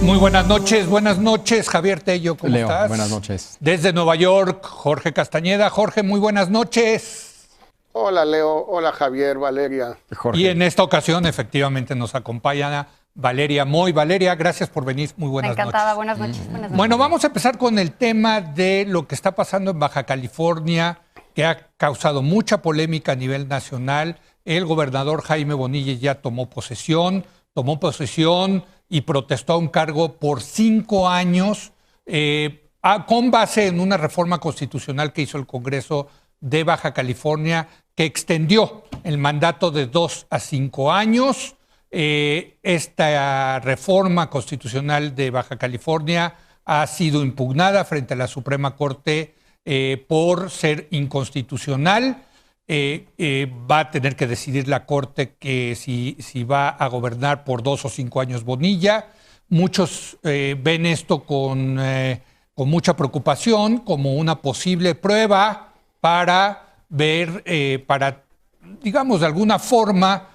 Muy buenas noches, Javier Tello, ¿cómo Leo, estás? buenas noches. Desde Nueva York, Jorge Castañeda. Jorge, muy buenas noches. Hola Leo, hola Javier, Valeria. Jorge. Y en esta ocasión efectivamente nos acompaña Valeria Moy. Valeria, gracias por venir, muy buenas Encantada, noches. buenas noches. Buenas noches. Bueno, vamos a empezar con el tema de lo que está pasando en Baja California, que ha causado mucha polémica a nivel nacional. El gobernador Jaime Bonilla ya tomó posesión y protestó a un cargo por 5 años con base en una reforma constitucional que hizo el Congreso de Baja California que extendió el mandato de 2 a 5 años. Esta reforma constitucional de Baja California ha sido impugnada frente a la Suprema Corte por ser inconstitucional. Va a tener que decidir la Corte que si va a gobernar por 2 o 5 años Bonilla. Muchos ven esto con mucha preocupación como una posible prueba para ver, digamos, de alguna forma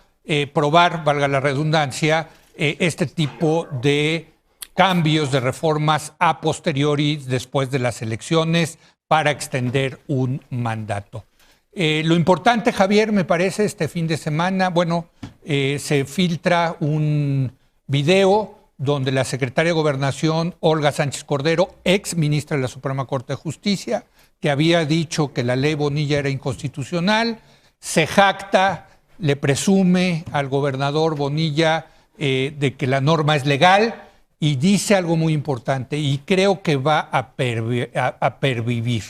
probar, valga la redundancia, este tipo de cambios, de reformas a posteriori después de las elecciones para extender un mandato. Lo importante, Javier, me parece, este fin de semana, se filtra un video donde la secretaria de Gobernación, Olga Sánchez Cordero, ex ministra de la Suprema Corte de Justicia, que había dicho que la ley Bonilla era inconstitucional, se jacta, le presume al gobernador Bonilla de que la norma es legal y dice algo muy importante y creo que va a pervivir.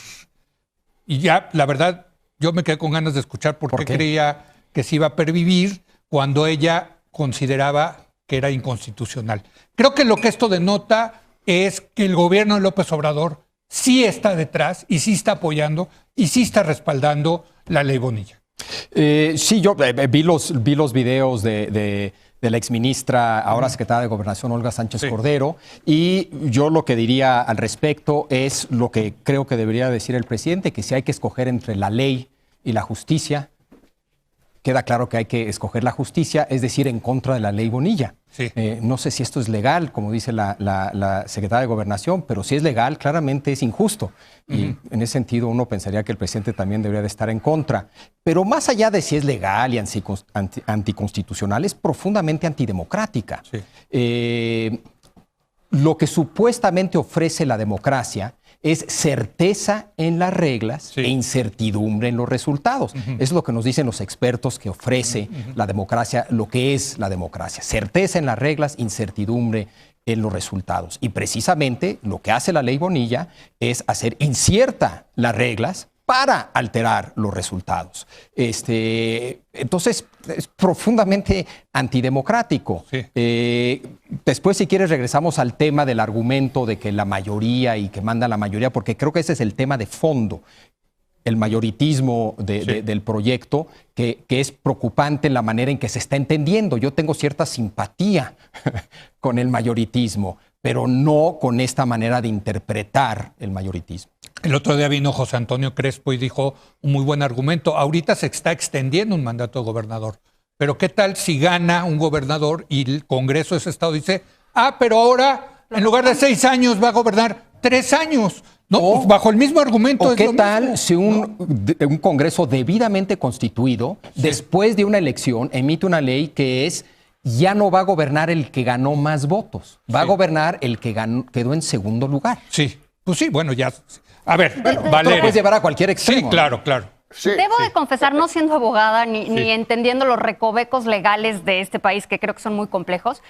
Y ya, la verdad, yo me quedé con ganas de escuchar por qué creía que se iba a pervivir cuando ella consideraba que era inconstitucional. Creo que lo que esto denota es que el gobierno de López Obrador sí está detrás y sí está apoyando y sí está respaldando la ley Bonilla. Sí, yo vi los videos de la exministra, ahora secretaria de Gobernación, Olga Sánchez Cordero, y yo lo que diría al respecto es lo que creo que debería decir el presidente, que si hay que escoger entre la ley y la justicia, queda claro que hay que escoger la justicia, es decir, en contra de la ley Bonilla. Sí. No sé si esto es legal, como dice la secretaria de Gobernación, pero si es legal, claramente es injusto. Y en ese sentido uno pensaría que el presidente también debería de estar en contra. Pero más allá de si es legal y anticonstitucional, es profundamente antidemocrática. Sí. Lo que supuestamente ofrece la democracia es certeza en las reglas e incertidumbre en los resultados. Es lo que nos dicen los expertos que ofrece la democracia, lo que es la democracia. Certeza en las reglas, incertidumbre en los resultados. Y precisamente lo que hace la ley Bonilla es hacer incierta las reglas para alterar los resultados. Entonces, es profundamente antidemocrático. Sí. Después, si quieres, regresamos al tema del argumento de que la mayoría y que manda la mayoría, porque creo que ese es el tema de fondo, el mayoritismo del proyecto, que es preocupante en la manera en que se está entendiendo. Yo tengo cierta simpatía con el mayoritismo, pero no con esta manera de interpretar el mayoritismo. El otro día vino José Antonio Crespo y dijo un muy buen argumento. Ahorita se está extendiendo un mandato de gobernador. Pero ¿qué tal si gana un gobernador y el Congreso de ese estado dice, pero ahora en lugar de 6 años va a gobernar 3 años? No, pues bajo el mismo argumento. ¿O qué tal si un Congreso debidamente constituido, después de una elección, emite una ley que es ya no va a gobernar el que ganó más votos, va a gobernar el que quedó en segundo lugar? Sí, pues sí, bueno, ya. A ver, Valeria. Lo puedes llevar a cualquier extremo. Sí, claro, claro. Sí, Debo de confesar, no siendo abogada ni entendiendo los recovecos legales de este país, que creo que son muy complejos,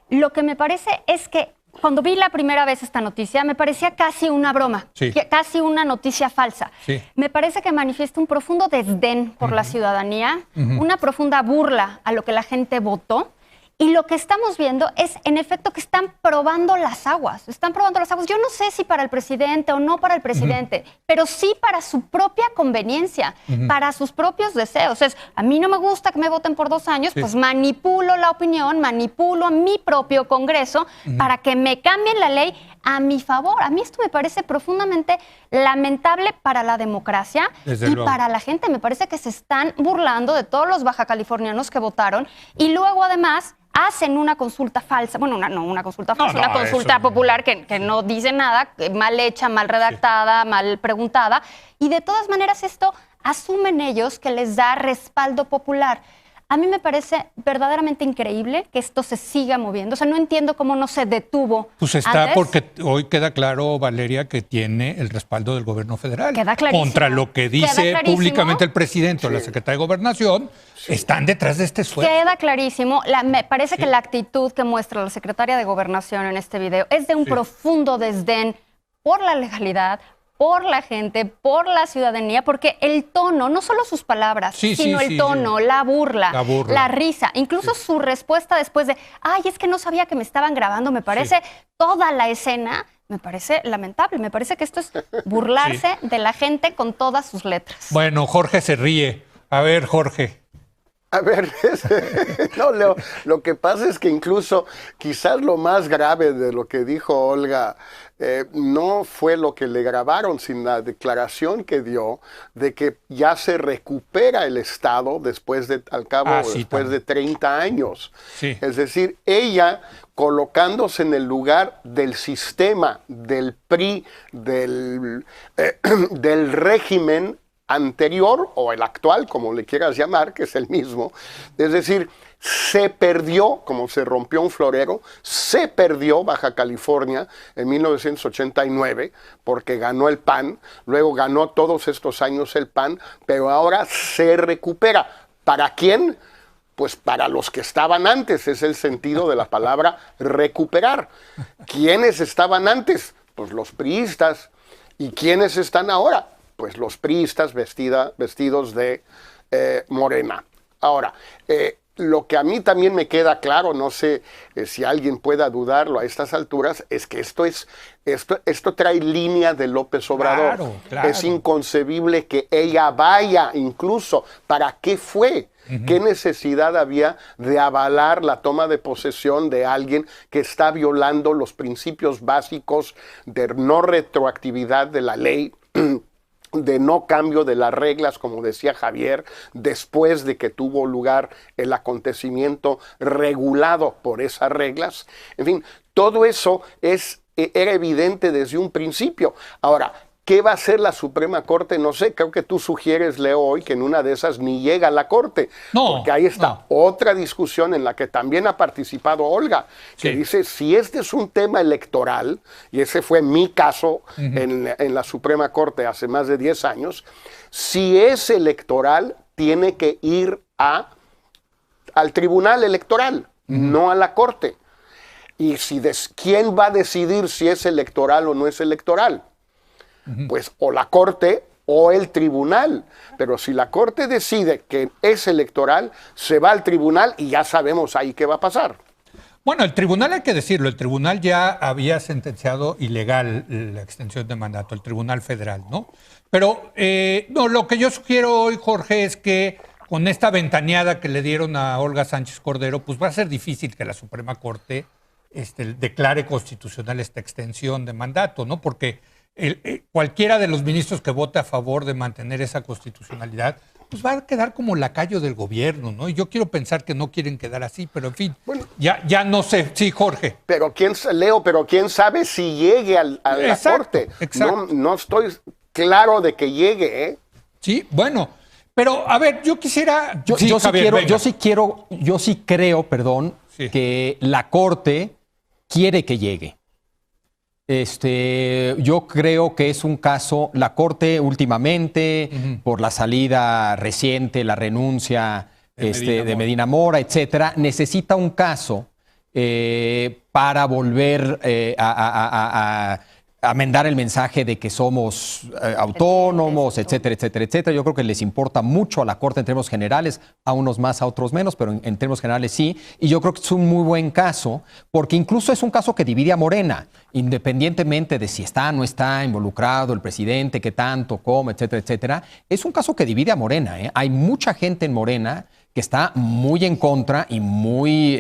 lo que me parece es que cuando vi la primera vez esta noticia, me parecía casi una broma, casi una noticia falsa. Sí. Me parece que manifiesta un profundo desdén por la ciudadanía, una profunda burla a lo que la gente votó. Y lo que estamos viendo es, en efecto, que están probando las aguas. Están probando las aguas. Yo no sé si para el presidente o no para el presidente, pero sí para su propia conveniencia, para sus propios deseos. A mí no me gusta que me voten por 2 años, pues manipulo la opinión, manipulo a mi propio Congreso para que me cambien la ley a mi favor. A mí esto me parece profundamente lamentable para la democracia Desde y luego. para la gente. Me parece que se están burlando de todos los bajacalifornianos que votaron y luego además hacen una consulta falsa, bueno, una consulta falsa, No, una consulta eso no. popular que no dice nada, mal hecha, mal redactada, mal preguntada, y de todas maneras esto asumen ellos que les da respaldo popular. A mí me parece verdaderamente increíble que esto se siga moviendo. O sea, no entiendo cómo no se detuvo. Pues está antes. porque hoy queda claro, Valeria, que tiene el respaldo del gobierno federal. Queda clarísimo. Contra lo que Queda dice clarísimo. públicamente el presidente o la secretaria de Gobernación, están detrás de este esfuerzo. Queda clarísimo. Me parece que la actitud que muestra la secretaria de Gobernación en este video es de un profundo desdén por la legalidad, por la gente, por la ciudadanía, porque el tono, no solo sus palabras, sino el tono, la burla, la risa, incluso su respuesta después de, ay, es que no sabía que me estaban grabando, me parece toda la escena, me parece lamentable, me parece que esto es burlarse de la gente con todas sus letras. Bueno, Jorge se ríe. A ver, Jorge. A ver, no, Leo, lo que pasa es que incluso quizás lo más grave de lo que dijo Olga no fue lo que le grabaron, sino la declaración que dio de que ya se recupera el Estado después de, al cabo, después de 30 años. Sí. Es decir, ella colocándose en el lugar del sistema, del PRI, del régimen anterior o el actual, como le quieras llamar, que es el mismo. Es decir, se perdió, como se rompió un florero, se perdió Baja California en 1989 porque ganó el PAN, luego ganó todos estos años el PAN, pero ahora se recupera. ¿Para quién? Pues para los que estaban antes, es el sentido de la palabra recuperar. ¿Quiénes estaban antes? Pues los priistas. ¿Y quiénes están ahora? Pues los priistas vestidos de morena. Ahora, lo que a mí también me queda claro, no sé si alguien pueda dudarlo a estas alturas, es que esto trae línea de López Obrador. Claro, claro. Es inconcebible que ella vaya incluso. ¿Para qué fue? ¿Qué necesidad había de avalar la toma de posesión de alguien que está violando los principios básicos de no retroactividad de la ley, de no cambio de las reglas, como decía Javier, después de que tuvo lugar el acontecimiento regulado por esas reglas? En fin, todo eso era evidente desde un principio. Ahora, ¿qué va a hacer la Suprema Corte? No sé, creo que tú sugieres, Leo, hoy que en una de esas ni llega a la Corte. No, porque ahí está otra discusión en la que también ha participado Olga, que dice, si este es un tema electoral, y ese fue mi caso en la Suprema Corte hace más de 10 años, si es electoral, tiene que ir al Tribunal Electoral, no a la Corte. Y ¿quién va a decidir si es electoral o no es electoral? Pues o la Corte o el Tribunal. Pero si la Corte decide que es electoral, se va al Tribunal y ya sabemos ahí qué va a pasar. Bueno, el tribunal, hay que decirlo, el tribunal ya había sentenciado ilegal la extensión de mandato, el Tribunal Federal, ¿no? Pero no, lo que yo sugiero hoy, Jorge, es que con esta ventaneada que le dieron a Olga Sánchez Cordero, pues va a ser difícil que la Suprema Corte declare constitucional esta extensión de mandato, ¿no? Porque cualquiera de los ministros que vote a favor de mantener esa constitucionalidad, pues va a quedar como lacayo del gobierno, ¿no? Y yo quiero pensar que no quieren quedar así, pero en fin, bueno, ya no sé. Sí, Jorge. Pero quién sabe si llegue a la Corte. Exacto. No estoy claro de que llegue, ¿eh? Sí, bueno, pero a ver, yo quisiera... Yo sí creo, que la Corte quiere que llegue. Yo creo que es un caso, la Corte últimamente, por la salida reciente, la renuncia de Medina Mora, etcétera, necesita un caso para volver a mandar el mensaje de que somos autónomos, etcétera, etcétera, etcétera. Yo creo que les importa mucho a la Corte en términos generales, a unos más, a otros menos, pero en términos generales sí. Y yo creo que es un muy buen caso, porque incluso es un caso que divide a Morena, independientemente de si está o no está involucrado el presidente, qué tanto, cómo, etcétera, etcétera. Es un caso que divide a Morena, ¿eh? Hay mucha gente en Morena que está muy en contra y muy...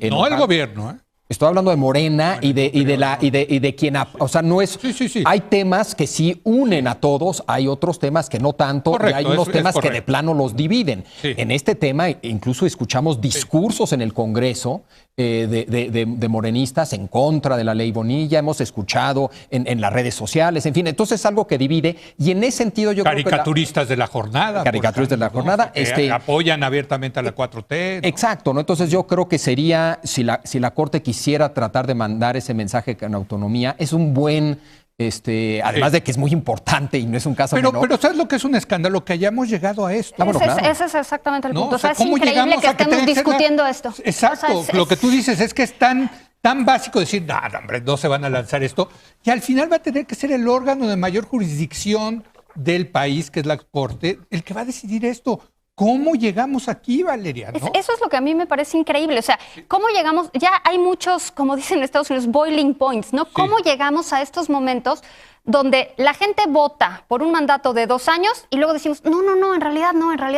no el gobierno, ¿eh? Estoy hablando de Morena y de quien, o sea, no es. Sí. Hay temas que sí unen a todos, hay otros temas que no tanto, Correcto, y hay unos temas que de correcto. plano los dividen. Sí. En este tema, incluso escuchamos discursos en el Congreso de morenistas en contra de la ley Bonilla, hemos escuchado en las redes sociales, en fin, entonces es algo que divide, y en ese sentido yo creo que caricaturistas de la jornada. Caricaturistas de la jornada, Que apoyan abiertamente a la 4T. ¿no? Exacto, ¿no? Entonces yo creo que sería, si la Corte quisiera tratar de mandar ese mensaje con autonomía, es un buen, además de que es muy importante y no es un caso menor. Pero ¿sabes lo que es un escándalo? Que hayamos llegado a esto. Bueno, claro. Ese es exactamente el ¿No? punto. O sea, es ¿cómo increíble llegamos que a que estemos tenga que ser discutiendo esto. Exacto. O sea, Lo que tú dices es que es tan básico decir, no, hombre, no se van a lanzar esto. Y al final va a tener que ser el órgano de mayor jurisdicción del país, que es la Corte, el que va a decidir esto. ¿Cómo llegamos aquí, Valeria? ¿No? Eso es lo que a mí me parece increíble. O sea, ¿cómo llegamos? Ya hay muchos, como dicen en Estados Unidos, boiling points, ¿no? ¿Cómo llegamos a estos momentos donde la gente vota por un mandato de 2 años y luego decimos, no, en realidad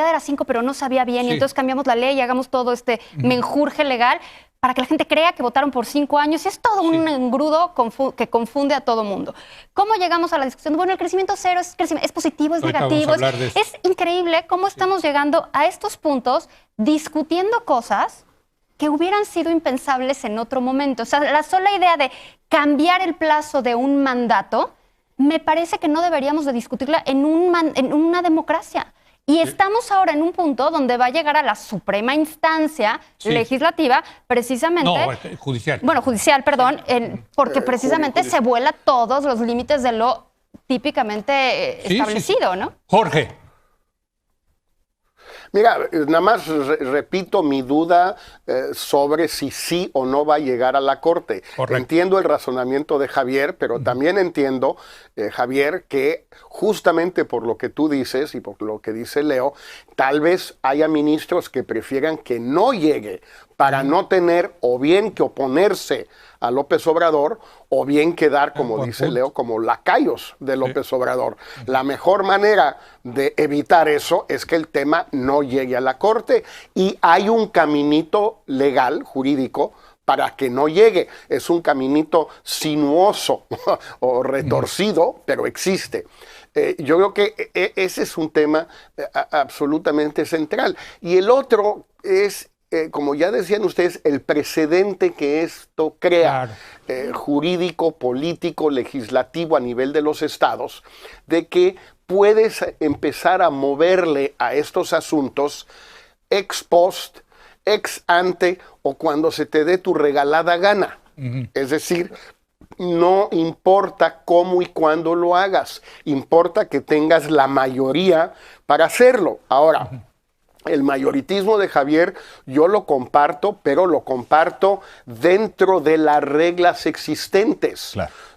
era 5, pero no sabía bien, y entonces cambiamos la ley y hagamos todo este menjurje legal para que la gente crea que votaron por 5 años? Y es todo un engrudo que confunde a todo mundo. ¿Cómo llegamos a la discusión? Bueno, el crecimiento cero es positivo, es Ahorita negativo. vamos a hablar de eso. Es increíble cómo estamos llegando a estos puntos discutiendo cosas que hubieran sido impensables en otro momento. O sea, la sola idea de cambiar el plazo de un mandato, me parece que no deberíamos de discutirla en una democracia. Y estamos ahora en un punto donde va a llegar a la suprema instancia legislativa, precisamente... No, judicial. Bueno, judicial, perdón, porque precisamente se vuela todos los límites de lo típicamente establecido, ¿no? Jorge. Mira, nada más repito mi duda sobre si sí o no va a llegar a la Corte. Correcto. Entiendo el razonamiento de Javier, pero también entiendo, Javier, que justamente por lo que tú dices y por lo que dice Leo, tal vez haya ministros que prefieran que no llegue para no tener o bien que oponerse a López Obrador o bien quedar, como dice Leo, como lacayos de López Obrador. La mejor manera de evitar eso es que el tema no llegue a la Corte, y hay un caminito legal, jurídico, para que no llegue. Es un caminito sinuoso o retorcido, pero existe. Yo creo que ese es un tema absolutamente central. Y el otro es, como ya decían ustedes, el precedente que esto crea, jurídico, político, legislativo a nivel de los estados, de que puedes empezar a moverle a estos asuntos ex post, ex ante o cuando se te dé tu regalada gana. Es decir, no importa cómo y cuándo lo hagas, importa que tengas la mayoría para hacerlo. Ahora, el mayoritismo de Javier yo lo comparto, pero lo comparto dentro de las reglas existentes,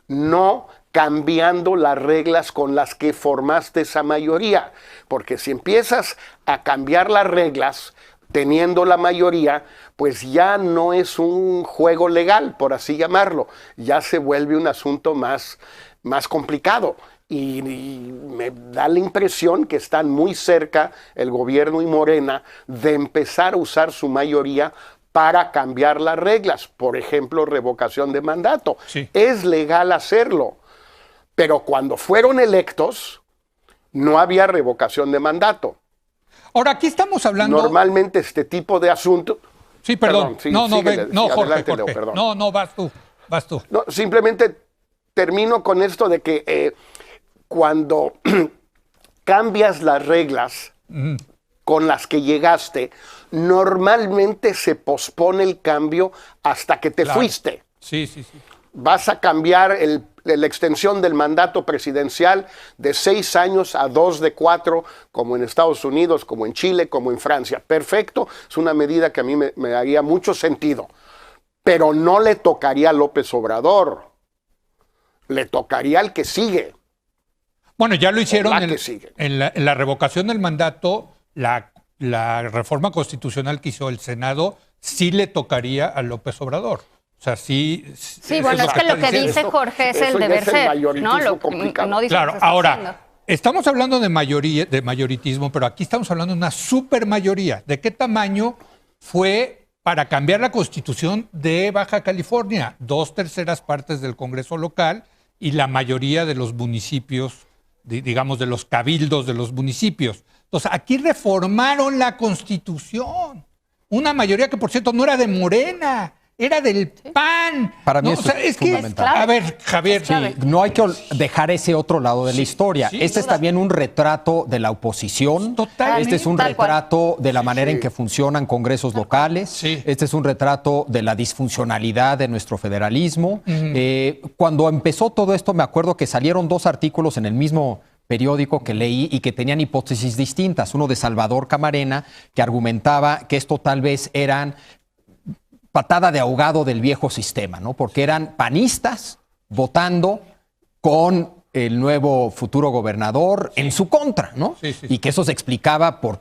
no cambiando las reglas con las que formaste esa mayoría, porque si empiezas a cambiar las reglas teniendo la mayoría, pues ya no es un juego legal, por así llamarlo, ya se vuelve un asunto más complicado. Y me da la impresión que están muy cerca el gobierno y Morena de empezar a usar su mayoría para cambiar las reglas. Por ejemplo, revocación de mandato. Es legal hacerlo, pero cuando fueron electos no había revocación de mandato. Ahora, aquí estamos hablando... Normalmente este tipo de asuntos... Sí, perdón. Síguele, Jorge. Leo, No, vas tú. No, simplemente termino con esto de que cuando cambias las reglas con las que llegaste, normalmente se pospone el cambio hasta que te fuiste. Sí. Vas a cambiar la extensión del mandato presidencial de 6 años a 2 de 4, como en Estados Unidos, como en Chile, como en Francia. Perfecto, es una medida que a mí me haría mucho sentido. Pero no le tocaría a López Obrador, le tocaría al que sigue. Bueno, ya lo hicieron en la revocación del mandato, la reforma constitucional que hizo el Senado, sí le tocaría a López Obrador. O sea, sí. Sí, bueno, es que lo que dice Jorge es el deber ser, ¿no? No dice claro, ahora, estamos hablando de mayoritismo, pero aquí estamos hablando de una supermayoría. ¿De qué tamaño fue para cambiar la constitución de Baja California, 2/3 partes del Congreso local y la mayoría de los municipios, digamos, de los cabildos de los municipios. Entonces, aquí reformaron la constitución. Una mayoría que, por cierto, no era de Morena, era del PAN. Para mí ¿no? eso O sea, es que, fundamental. a ver, Javier, Sí, no hay que dejar ese otro lado de la historia. Este es también un retrato de la oposición. Totalmente. Este es un Tal cual. retrato de la manera en que funcionan congresos locales. Sí. Este es un retrato de la disfuncionalidad de nuestro federalismo. Cuando empezó todo esto, me acuerdo que salieron 2 artículos en el mismo periódico que leí y que tenían hipótesis distintas. Uno de Salvador Camarena, que argumentaba que esto tal vez eran patada de ahogado del viejo sistema, ¿no? Porque eran panistas votando con el nuevo futuro gobernador en su contra, ¿no? Sí, sí, Y que eso se explicaba por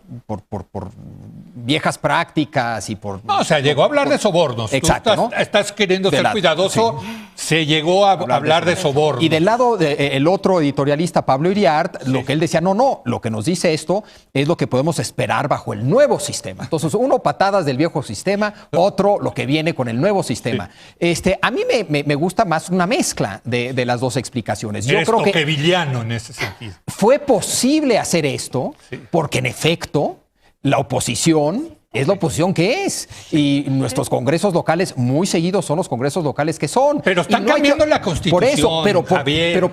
viejas prácticas y por... No, o sea, llegó a hablar de sobornos. Exacto, Tú estás queriendo De ser la- cuidadoso. Se llegó a hablar de sobornos. Y del lado del otro editorialista, Pablo Iriart, lo que él decía, no, lo que nos dice esto es lo que podemos esperar bajo el nuevo sistema. Entonces, uno, patadas del viejo sistema, otro, lo que viene con el nuevo sistema. A mí me gusta más una mezcla de las dos explicaciones. Yo Eres creo que toqueviliano en ese sentido. fue posible hacer esto porque, en efecto, la oposición es la oposición que es. Y nuestros congresos locales muy seguidos son los congresos locales que son. Pero están Y no hay cambiando la Constitución, Por eso, Javier, pero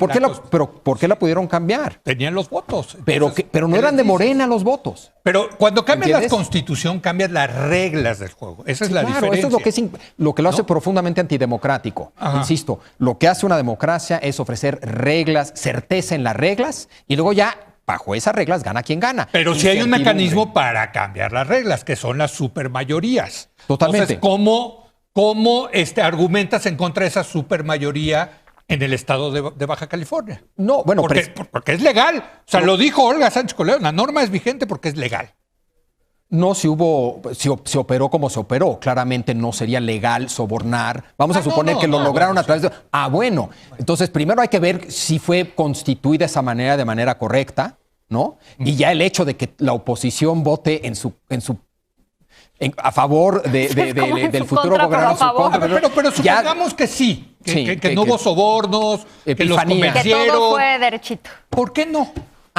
¿por qué la pudieron cambiar? Tenían los votos. Pero Entonces, no ¿qué eran les de dices? Morena los votos. Pero cuando cambias la ¿Entiendes? Constitución, cambias las reglas del juego. Esa es la Claro, diferencia. esto es lo que lo hace profundamente antidemocrático. Ajá. Insisto, lo que hace una democracia es ofrecer reglas, certeza en las reglas, y luego ya, bajo esas reglas, gana quien gana. Pero si hay un Incertidumbre. mecanismo para cambiar las reglas, que son las supermayorías. Totalmente. Entonces, ¿cómo argumentas en contra de esa supermayoría en el estado de Baja California? No, bueno, Porque es legal. O sea, lo dijo Olga Sánchez Cordero. La norma es vigente porque es legal. no si se operó como se operó. Claramente no sería legal sobornar. Vamos a suponer que lo lograron a través de... bueno. Entonces, primero hay que ver si fue constituida esa manera de manera correcta, ¿no? Y ya el hecho de que la oposición vote a favor del futuro gobernador. Pero supongamos que sí, que no hubo sobornos, que los epifanía. Que convencieron. todo fue derechito. ¿Por qué no?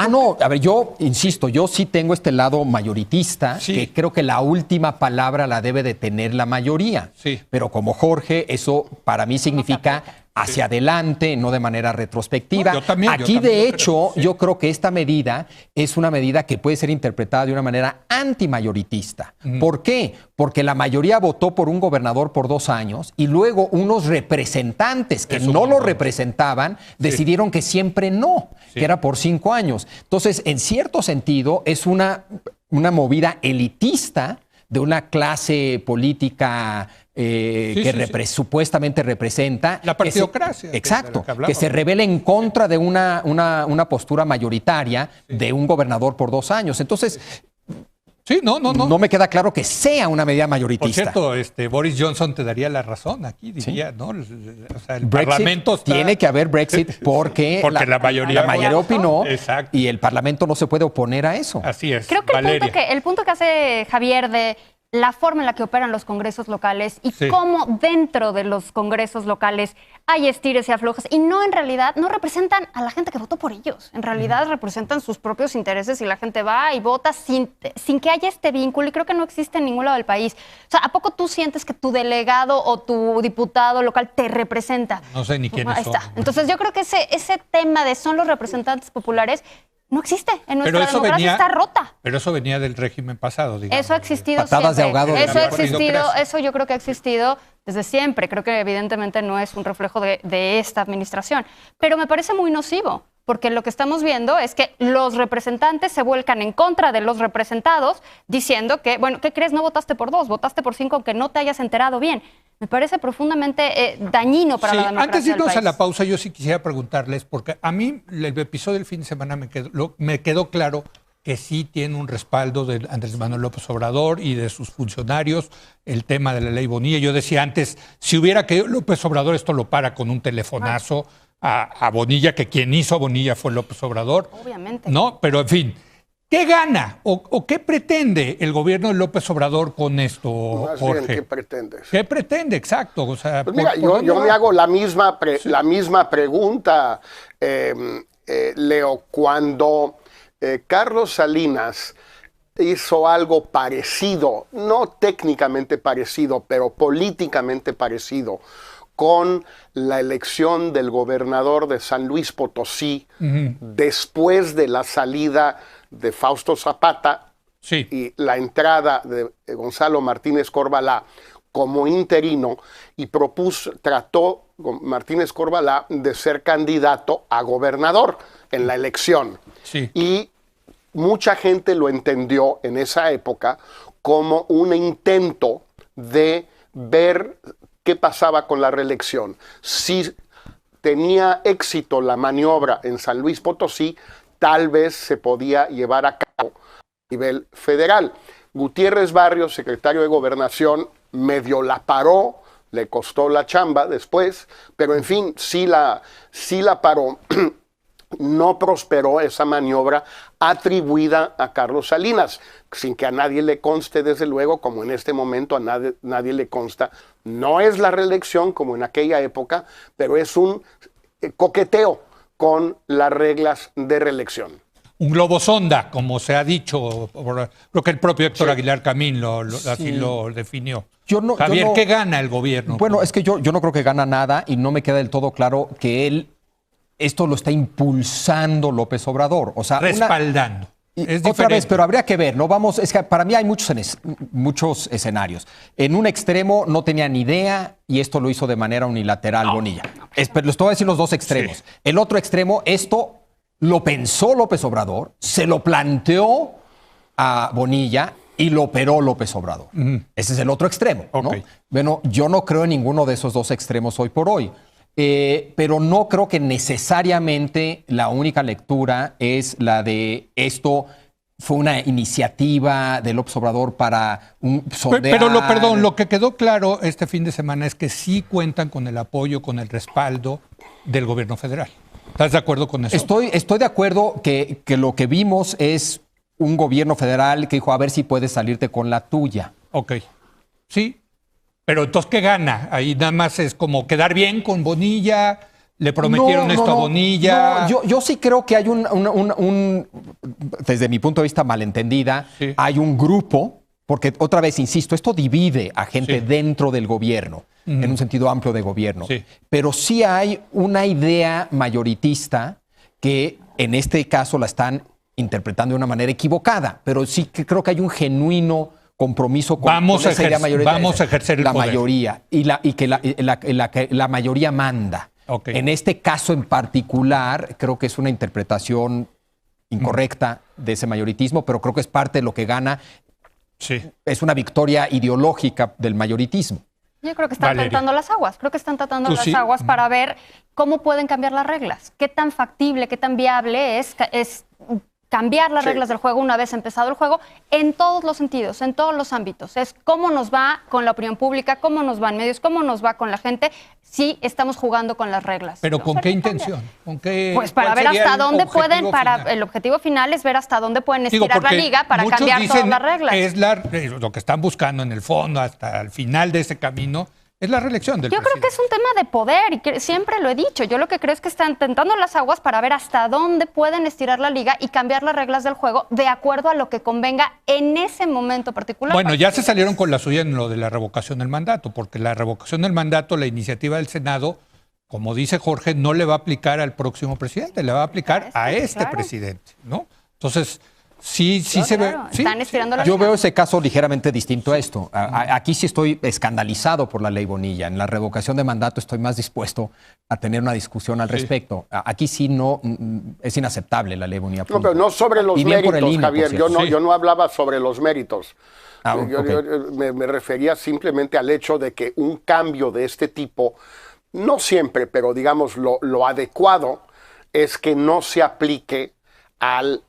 No, a ver, yo insisto, yo sí tengo este lado mayoritista, Sí. que creo que la última palabra la debe de tener la mayoría. Sí. Pero como Jorge, eso para mí significa hacia adelante, no de manera retrospectiva. No, yo también Aquí, lo de creo, hecho, sí. yo creo que esta medida es una medida que puede ser interpretada de una manera antimayoritista. ¿Por qué? Porque la mayoría votó por un gobernador por 2 años y luego unos representantes que Eso no lo mismo. representaban decidieron que siempre no, Sí. que era por 5 años. Entonces, en cierto sentido, es una movida elitista de una clase política supuestamente representa... La partidocracia, Exacto, de la que hablábamos. que se revela en contra de una postura mayoritaria de un gobernador por 2 años. Entonces, Sí, no. no me queda claro que sea una medida Por mayoritista. cierto, Boris Johnson te daría la razón aquí, diría, ¿no? O sea, el Brexit, Parlamento está... tiene que haber Brexit porque la mayoría opinó. Exacto. Y el Parlamento no se puede oponer a eso. Así es, Creo que Valeria. el punto que hace Javier de la forma en la que operan los congresos locales y Sí. cómo dentro de los congresos locales hay estires y aflojas y no en realidad no representan a la gente que votó por ellos. En realidad representan sus propios intereses y la gente va y vota sin que haya este vínculo y creo que no existe en ningún lado del país. O sea, ¿a poco tú sientes que tu delegado o tu diputado local te representa? No sé ni quiénes Ahí son. está. Entonces yo creo que ese tema de son los representantes populares no existe. En nuestra democracia está rota. Pero eso venía del régimen pasado, digamos. Eso ha existido Patadas de siempre. ahogado de Eso la ha existido, democracia. eso yo creo que ha existido desde siempre. Creo que evidentemente no es un reflejo de esta administración. Pero me parece muy nocivo, porque lo que estamos viendo es que los representantes se vuelcan en contra de los representados, diciendo que, bueno, ¿qué crees? No votaste por 2, votaste por 5, aunque no te hayas enterado bien. Me parece profundamente dañino para la democracia antes de irnos del a la país. pausa, yo sí quisiera preguntarles, porque a mí el episodio del fin de semana me quedó claro que sí tiene un respaldo de Andrés Manuel López Obrador y de sus funcionarios, el tema de la ley Bonilla. Yo decía antes, si hubiera querido López Obrador, esto lo para con un telefonazo a Bonilla, que quien hizo a Bonilla fue López Obrador. Obviamente. No, pero en fin, ¿Qué gana o qué pretende el gobierno de López Obrador con esto, Más Jorge? bien, ¿qué pretendes? ¿Qué pretende? Exacto. O sea, Pues mira, yo me hago la misma pregunta, Leo, cuando Carlos Salinas hizo algo parecido, no técnicamente parecido, pero políticamente parecido, con la elección del gobernador de San Luis Potosí, después de la salida de Fausto Zapata y la entrada de Gonzalo Martínez Corbalá como interino, y trató Martínez Corbalá de ser candidato a gobernador en la elección. Sí. Y mucha gente lo entendió en esa época como un intento de ver qué pasaba con la reelección. Si tenía éxito la maniobra en San Luis Potosí, tal vez se podía llevar a cabo a nivel federal. Gutiérrez Barrios, secretario de Gobernación, medio la paró, le costó la chamba después, pero en fin, sí la paró. No prosperó esa maniobra atribuida a Carlos Salinas, sin que a nadie le conste, desde luego, como en este momento a nadie le consta. No es la reelección como en aquella época, pero es un coqueteo con las reglas de reelección. Un globo sonda, como se ha dicho, creo que el propio Héctor Aguilar Camín así lo definió. Javier, ¿qué gana el gobierno? Bueno, es que yo no creo que gana nada y no me queda del todo claro que esto lo está impulsando López Obrador. O sea, respaldando. Otra vez, pero habría que ver, ¿no? Es que para mí hay muchos escenarios. En un extremo no tenía ni idea y esto lo hizo de manera unilateral Bonilla. Pero les voy a decir los dos extremos. Sí. El otro extremo, esto lo pensó López Obrador, se lo planteó a Bonilla y lo operó López Obrador. Ese es el otro extremo, ¿no? Bueno, yo no creo en ninguno de esos dos extremos hoy por hoy. Pero no creo que necesariamente la única lectura es la de esto fue una iniciativa de López Obrador para sondear. Pero lo que quedó claro este fin de semana es que sí cuentan con el apoyo, con el respaldo del gobierno federal. ¿Estás de acuerdo con eso? Estoy de acuerdo que lo que vimos es un gobierno federal que dijo a ver si puedes salirte con la tuya. Ok, sí. Pero entonces, ¿qué gana? Ahí nada más es como quedar bien con Bonilla, le prometieron esto a Bonilla. No, yo sí creo que hay desde mi punto de vista malentendida, hay un grupo, porque otra vez, insisto, esto divide a gente dentro del gobierno, en un sentido amplio de gobierno. Sí. Pero sí hay una idea mayoritista que en este caso la están interpretando de una manera equivocada, pero sí que creo que hay un genuino compromiso con esa idea mayoritaria. Vamos a ejercer el poder. Mayoría y que la mayoría manda. Okay. En este caso en particular, creo que es una interpretación incorrecta de ese majoritismo, pero creo que es parte de lo que gana. Sí. Es una victoria ideológica del majoritismo. Yo creo que están tratando las aguas. Creo que están tratando las aguas para ver cómo pueden cambiar las reglas. Qué tan factible, qué tan viable es cambiar las reglas del juego una vez empezado el juego, en todos los sentidos, en todos los ámbitos. Es cómo nos va con la opinión pública, cómo nos va en medios, cómo nos va con la gente, si estamos jugando con las reglas. ¿Pero con qué intención? Pues para ver hasta dónde pueden, el objetivo final es ver hasta dónde pueden estirar la liga para cambiar todas las reglas. Es lo que están buscando en el fondo, hasta el final de ese camino, es la reelección del presidente. Yo creo que es un tema de poder y que siempre lo he dicho. Yo lo que creo es que están tentando las aguas para ver hasta dónde pueden estirar la liga y cambiar las reglas del juego de acuerdo a lo que convenga en ese momento particular. Bueno, ya se salieron con la suya en lo de la revocación del mandato, porque la revocación del mandato, la iniciativa del Senado, como dice Jorge, no le va a aplicar al próximo presidente, le va a aplicar a este presidente, ¿no? Entonces, sí se ve. Están estirando la Yo veo ese caso ligeramente distinto a esto. Aquí sí estoy escandalizado por la ley Bonilla. En la revocación de mandato estoy más dispuesto a tener una discusión al respecto. Aquí sí no es inaceptable la ley Bonilla. No, pero no sobre los méritos, Javier. Yo no hablaba sobre los méritos. Yo me refería simplemente al hecho de que un cambio de este tipo, no siempre, pero digamos lo adecuado es que no se aplique al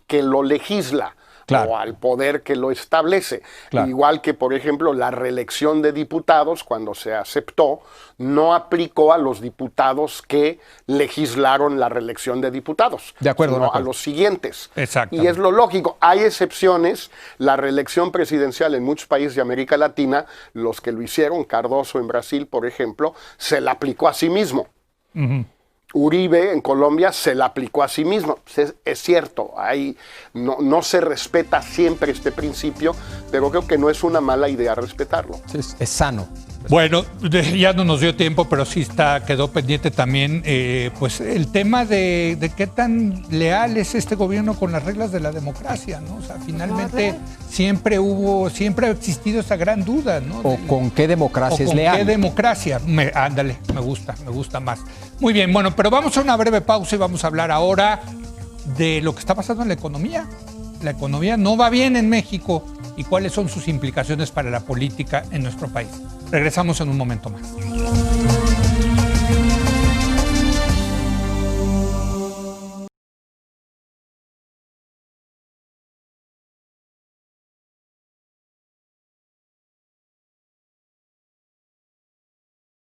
que lo legisla, Claro. o al poder que lo establece. Claro. Igual que, por ejemplo, la reelección de diputados, cuando se aceptó, no aplicó a los diputados que legislaron la reelección de diputados, De acuerdo, sino de acuerdo. a los siguientes. Exacto. Y es lo lógico. Hay excepciones. La reelección presidencial en muchos países de América Latina, los que lo hicieron, Cardoso en Brasil, por ejemplo, se la aplicó a sí mismo. Uribe en Colombia se la aplicó a sí mismo. Es cierto, no se respeta siempre este principio, pero creo que no es una mala idea respetarlo. Es sano. Bueno, ya no nos dio tiempo, pero sí quedó pendiente también pues el tema de qué tan leal es este gobierno con las reglas de la democracia, ¿no? O sea, finalmente siempre ha existido esa gran duda, ¿no? O con qué democracia es ¿Con leal? qué democracia? Ándale, me gusta más. Muy bien, bueno, pero vamos a una breve pausa y vamos a hablar ahora de lo que está pasando en la economía. La economía no va bien en México y cuáles son sus implicaciones para la política en nuestro país. Regresamos en un momento más.